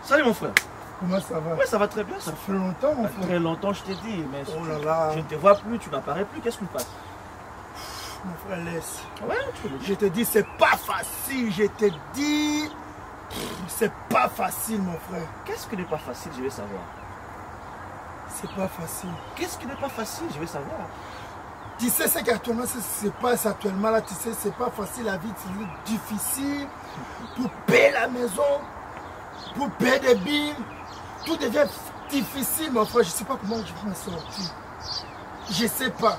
Salut mon frère. Comment ça va? Oui, ça va très bien. Ça fait longtemps, mon frère. Très longtemps, je t'ai dit, mais oh là là. je ne te vois plus, tu n'apparais plus. Qu'est-ce qui se passe? Mon frère, laisse. Ouais, je te dis, c'est pas facile. Je te dis, c'est pas facile, mon frère. Qu'est-ce qui n'est pas facile, je vais savoir. C'est pas facile. Qu'est-ce qui n'est pas facile, je vais savoir. Tu sais ce qu'actuellement se passe actuellement là, tu sais, c'est pas facile, la vie c'est difficile. Pour payer la maison, pour payer des billes, tout devient difficile, mon frère. Je sais pas comment je vais m'en sortir. Je sais pas.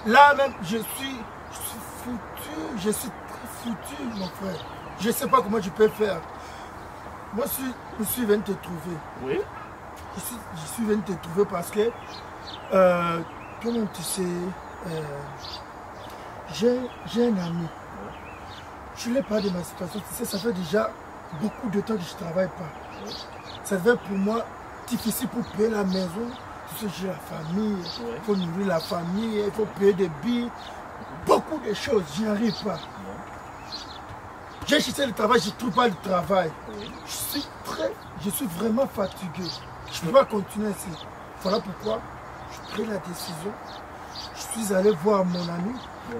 Là même, je suis foutu, je suis très foutu, mon frère. Je sais pas comment je peux faire. Moi, je suis venu te trouver. Oui. Je suis venu te trouver parce que, toi-même, tu sais, j'ai un ami. Je ne l'ai pas de ma situation. Tu sais, ça fait déjà beaucoup de temps que je ne travaille pas. Ça devient pour moi difficile pour payer la maison. Tu sais, j'ai la famille, il faut nourrir la famille, il faut payer des billes. Beaucoup de choses, je n'y arrive pas. J'ai cherché le travail, je ne trouve pas le travail. Je suis vraiment fatigué. Je ne peux pas continuer ainsi. Voilà pourquoi je pris la décision. Je suis allé voir mon ami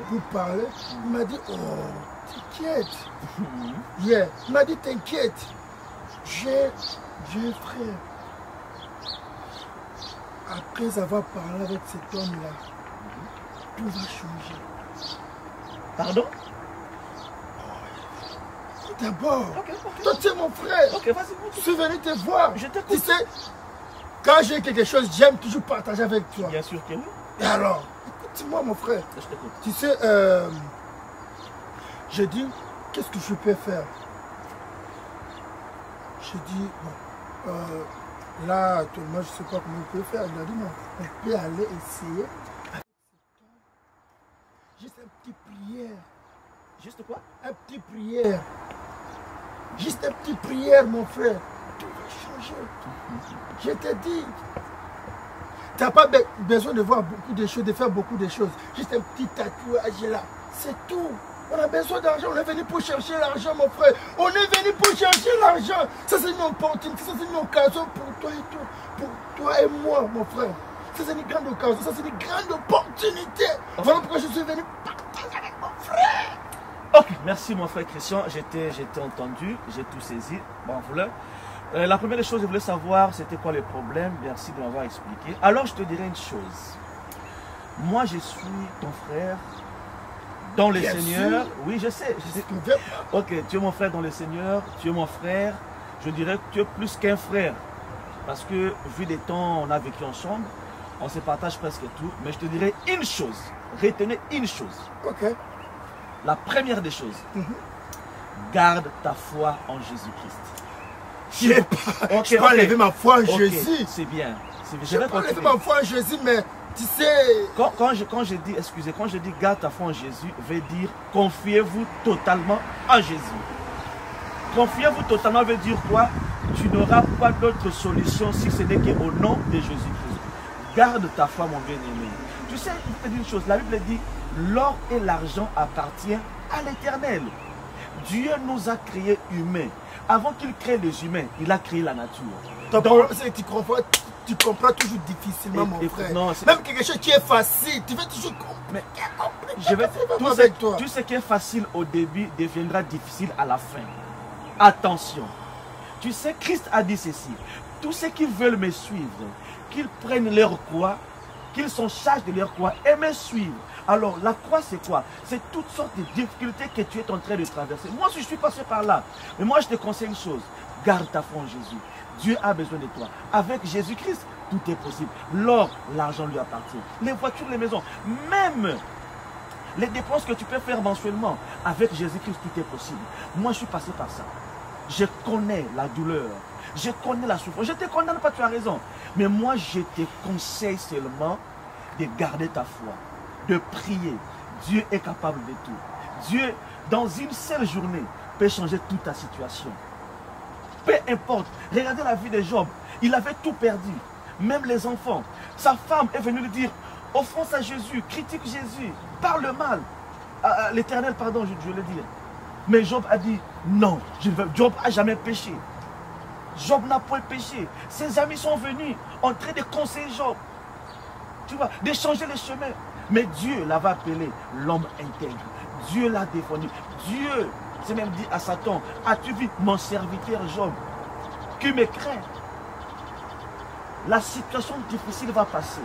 pour parler. Il m'a dit, oh, t'inquiète. Yeah. Il m'a dit, t'inquiète. J'ai un frère. Après avoir parlé avec cet homme-là, tout va changer. Pardon? D'abord, toi tu es mon frère. Je suis venu te voir. Je t'écoute. Tu sais, quand j'ai quelque chose, j'aime toujours partager avec toi. Bien sûr que oui. Et alors, écoute-moi mon frère. Je t'écoute. Tu sais, j'ai dit, qu'est-ce que je peux faire? J'ai dit, bon, là, actuellement, je ne sais pas comment on peut faire. Il a dit, non, on peut aller essayer. Juste une petite prière. Juste quoi? Un petit prière. Juste une petite prière, mon frère. Tout va changer. Je te dis. Tu n'as pas besoin de voir beaucoup de choses, de faire beaucoup de choses. Juste un petit tatouage là. C'est tout. On a besoin d'argent. On est venu pour chercher l'argent, mon frère. On est venu pour chercher l'argent. Ça, c'est une opportunité. Ça, c'est une occasion pour toi et toi. Pour toi et moi, mon frère. Ça, c'est une grande occasion. Ça, c'est une grande opportunité. Voilà pourquoi je suis venu partager avec mon frère. Ok, merci mon frère Christian, j'étais entendu, j'ai tout saisi. Bon, voilà. La première chose, je voulais savoir c'était quoi les problèmes. Merci de m'avoir expliqué. Alors, je te dirais une chose. Moi, je suis ton frère dans le Seigneur. Sûr. Oui, je sais. Ok, tu es mon frère dans le Seigneur, tu es mon frère. Je dirais que tu es plus qu'un frère. Parce que, vu des temps, on a vécu ensemble, on se partage presque tout. Mais je te dirais une chose. Retenez une chose. Ok. La première des choses, garde ta foi en Jésus-Christ. Je peux enlever ma foi en Jésus. C'est bien. Je peux enlever ma foi en Jésus, mais tu sais... Quand je dis garde ta foi en Jésus, veut dire confiez-vous totalement en Jésus. Confiez-vous totalement veut dire quoi? Tu n'auras pas d'autre solution si ce n'est qu'au nom de Jésus-Christ. Garde ta foi, mon bien-aimé. Tu sais, je te dis une chose, la Bible dit l'or et l'argent appartiennent à l'Éternel. Dieu nous a créés humains. Avant qu'il crée les humains, il a créé la nature. Donc, tu comprends toujours difficilement, mon frère. Non, même quelque chose qui est facile, tu veux toujours comprendre. Tout ce qui est facile au début deviendra difficile à la fin. Attention. Tu sais, Christ a dit ceci. Tous ceux qui veulent me suivre, qu'ils prennent leur croix, qu'ils s'en chargent de leur croix et me suivent. Alors, la croix, c'est quoi? C'est toutes sortes de difficultés que tu es en train de traverser. Moi, je suis passé par là. Mais moi, je te conseille une chose. Garde ta foi en Jésus. Dieu a besoin de toi. Avec Jésus-Christ, tout est possible. L'or, l'argent lui appartient. Les voitures, les maisons, même les dépenses que tu peux faire mensuellement. Avec Jésus-Christ, tout est possible. Moi, je suis passé par ça. Je connais la douleur. Je connais la souffrance. Je ne te condamne pas, tu as raison. Mais moi, je te conseille seulement de garder ta foi, de prier. Dieu est capable de tout. Dieu, dans une seule journée, peut changer toute ta situation. Peu importe. Regardez la vie de Job. Il avait tout perdu. Même les enfants. Sa femme est venue lui dire, offense à Jésus, critique Jésus, parle mal. L'Éternel, pardon, je veux le dire. Mais Job a dit, non, Job n'a jamais péché. Job n'a point péché. Ses amis sont venus en train de conseiller Job. Tu vois, de changer les chemins. Mais Dieu l'avait appelé l'homme intègre. Dieu l'a défendu. Dieu s'est même dit à Satan, as-tu vu mon serviteur Job qui me craint? La situation difficile va passer.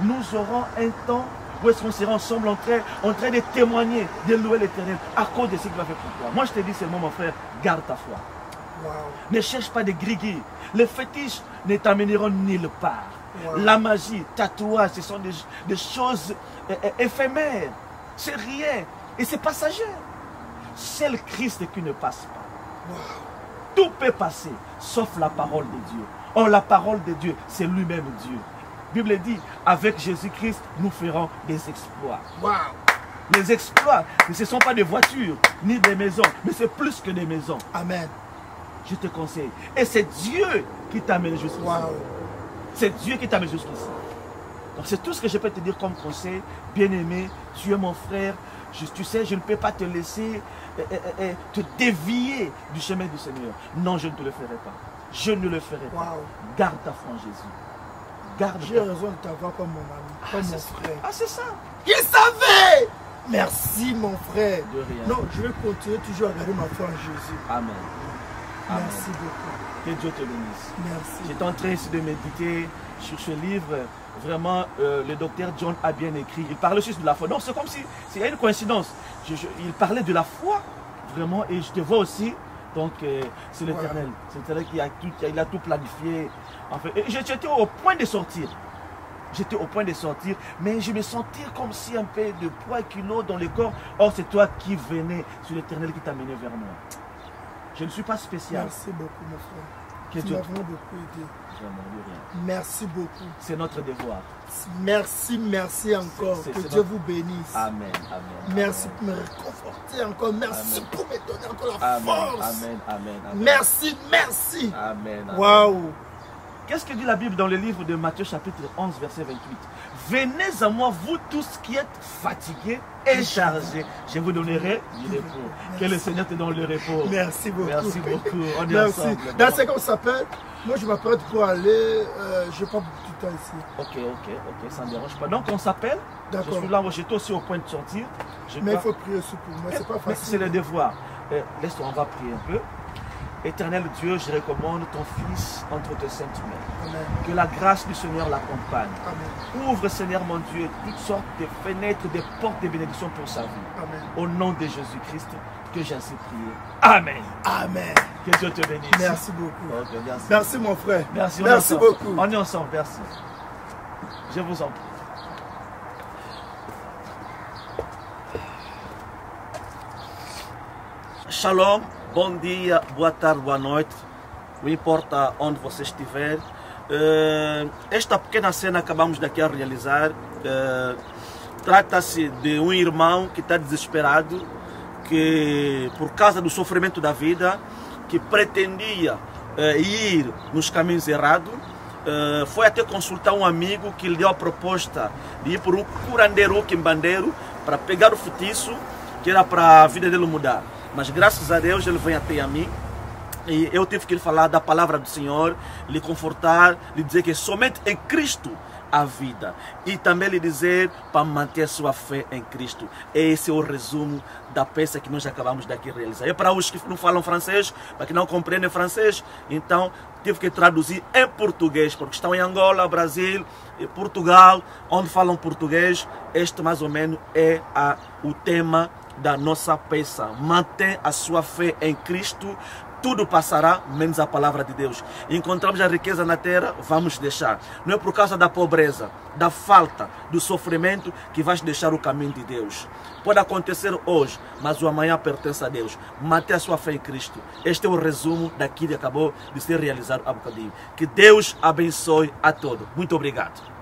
Nous aurons un temps où est-ce qu'on sera ensemble en train de témoigner, de louer l'Éternel à cause de ce qu'il va faire pour toi. Moi je te dis seulement mon frère, garde ta foi. Wow. Ne cherche pas de griguer. Les fétiches ne t'amèneront nulle part. Wow. La magie, tatouage, ce sont des choses éphémères. C'est rien. Et c'est passager. C'est le Christ qui ne passe pas. Wow. Tout peut passer, sauf la parole de Dieu. Or, la parole de Dieu, c'est lui-même Dieu. La Bible dit, avec Jésus-Christ, nous ferons des exploits. Wow. Les exploits, ce ne sont pas des voitures, ni des maisons, mais c'est plus que des maisons. Amen. Je te conseille. Et c'est Dieu qui t'amène jusqu'ici. Wow. C'est Dieu qui t'amène jusqu'ici. Donc c'est tout ce que je peux te dire comme conseil. Bien-aimé, tu es mon frère. Tu sais, je ne peux pas te laisser te dévier du chemin du Seigneur. Non, je ne te le ferai pas. Je ne le ferai pas. Wow. Garde ta foi en Jésus. Garde. J'ai raison de t'avoir comme mon ami, comme mon frère. Ah, c'est ça. Je savais. Merci mon frère. De rien. Non, je vais continuer toujours à garder ma foi en Jésus. Amen. Amen. Merci beaucoup. Que Dieu te bénisse. Merci. J'étais en train ici de méditer sur ce livre. Vraiment, le docteur John a bien écrit. Il parlait aussi de la foi. Donc, c'est comme si, il y a une coïncidence. Il parlait de la foi, vraiment, et je te vois aussi. Donc, c'est l'Éternel. C'est l'Éternel qui a tout planifié. En fait. Et j'étais au point de sortir. J'étais au point de sortir, mais je me sentais comme si un peu de poids et kilos dans le corps. Or, c'est toi qui venais, c'est l'Éternel qui t'a mené vers moi. Je ne suis pas spécial. Merci beaucoup, mon frère. Que Tu Dieu m'as vraiment beaucoup aidé. Vraiment, de rien. Merci beaucoup. C'est notre devoir. Merci, merci encore. C'est que Dieu notre... vous bénisse. Amen, amen. Merci pour me réconforter encore. Merci Amen. pour me donner encore la Amen, force. amen, amen, amen. Merci, merci. Amen. Amen. Waouh. Qu'est-ce que dit la Bible dans le livre de Matthieu chapitre 11 verset 28? Venez à moi vous tous qui êtes fatigués et chargés. Je vous donnerai du repos. Que le Seigneur te donne le repos. Merci beaucoup. Merci beaucoup. On est Merci. ensemble. Dans ce qu'on s'appelle, moi je m'apprête pour aller, je n'ai pas beaucoup de temps ici. Ok, ça ne dérange pas. Donc on s'appelle. Je D'accord. suis là, j'étais aussi au point de sortir. Mais il faut prier aussi pour moi, c'est pas Mais facile. c'est le devoir. Laisse-toi, on va prier un peu. Éternel Dieu, je recommande ton Fils entre tes saintes mains. Amen. Que la grâce du Seigneur l'accompagne. Amen. Ouvre, Seigneur mon Dieu, toutes sortes de fenêtres, des portes de bénédiction pour sa vie. Amen. Au nom de Jésus-Christ, que j'ai ainsi prié. Amen. Amen. Que Dieu te bénisse. Merci beaucoup. Ok, merci. Merci mon frère. Merci, on est Merci ensemble. beaucoup. On est ensemble, merci. Je vous en prie. Shalom, bom dia, boa tarde, boa noite. Não importa onde você estiver. Esta pequena cena que acabamos daqui a realizar trata-se de um irmão que está desesperado, que por causa do sofrimento da vida, que pretendia ir nos caminhos errados, foi até consultar um amigo que lhe deu a proposta de ir por um curandeiro, quimbandeiro, para pegar o feitiço, que era para a vida dele mudar. Mas graças a Deus ele vem até a mim e eu tive que lhe falar da palavra do Senhor, lhe confortar, lhe dizer que somente em Cristo há vida e também lhe dizer para manter sua fé em Cristo. Esse é o resumo da peça que nós acabamos daqui de realizar. E para os que não falam francês, para que não compreendem francês, então tive que traduzir em português, porque estão em Angola, Brasil, Portugal, onde falam português. Este mais ou menos é o tema da nossa peça. Mantém a sua fé em Cristo, tudo passará, menos a palavra de Deus. Encontramos a riqueza na terra, vamos deixar. Não é por causa da pobreza, da falta, do sofrimento que vais deixar o caminho de Deus. Pode acontecer hoje, mas o amanhã pertence a Deus. Mantenha a sua fé em Cristo. Este é o resumo daquilo que acabou de ser realizado há bocadinho. Que Deus abençoe a todos. Muito obrigado.